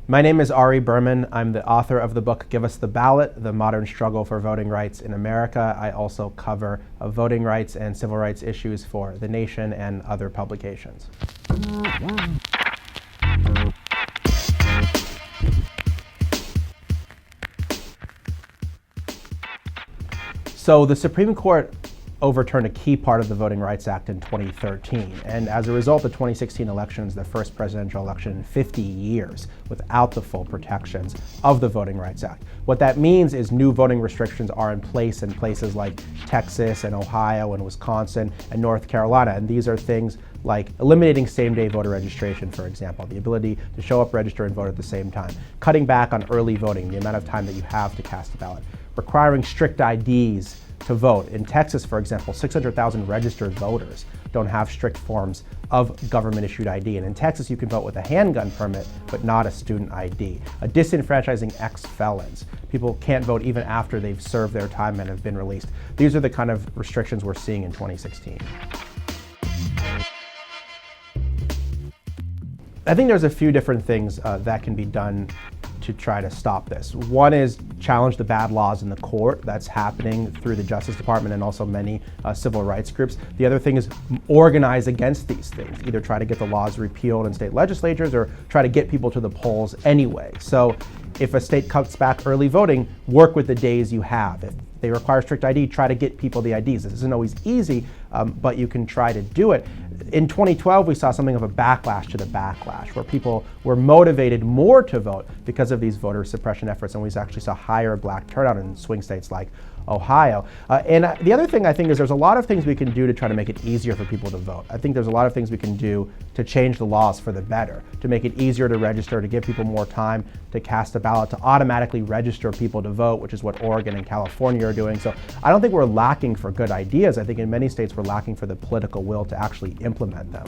My name is Ari Berman. I'm the author of the book Give Us the Ballot, The Modern Struggle for Voting Rights in America. I also cover voting rights and civil rights issues for The Nation and other publications. So the Supreme Court overturned a key part of the Voting Rights Act in 2013. And as a result, the 2016 election is the first presidential election in 50 years without the full protections of the Voting Rights Act. What that means is new voting restrictions are in place in places like Texas and Ohio and Wisconsin and North Carolina. And these are things like eliminating same-day voter registration, for example, the ability to show up, register, and vote at the same time, cutting back on early voting, the amount of time that you have to cast a ballot, requiring strict IDs to vote. In Texas, for example, 600,000 registered voters don't have strict forms of government-issued ID. And in Texas, you can vote with a handgun permit, but not a student ID. Disenfranchising ex-felons. People can't vote even after they've served their time and have been released. These are the kind of restrictions we're seeing in 2016. I think there's a few different things that can be done to try to stop this. One is challenge the bad laws in the court. That's happening through the Justice Department and also many civil rights groups. The other thing is organize against these things, either try to get the laws repealed in state legislatures or try to get people to the polls anyway. So if a state cuts back early voting, work with the days you have. If they require strict ID, try to get people the IDs. This isn't always easy, but you can try to do it. In 2012, we saw something of a backlash to the backlash, where people were motivated more to vote because of these voter suppression efforts, and we actually saw higher black turnout in swing states like Ohio. And the other thing I think is there's a lot of things we can do to try to make it easier for people to vote. I think there's a lot of things we can do to change the laws for the better, to make it easier to register, to give people more time to cast a ballot, to automatically register people to vote, which is what Oregon and California are doing. So I don't think we're lacking for good ideas. I think in many states we're lacking for the political will to actually implement them.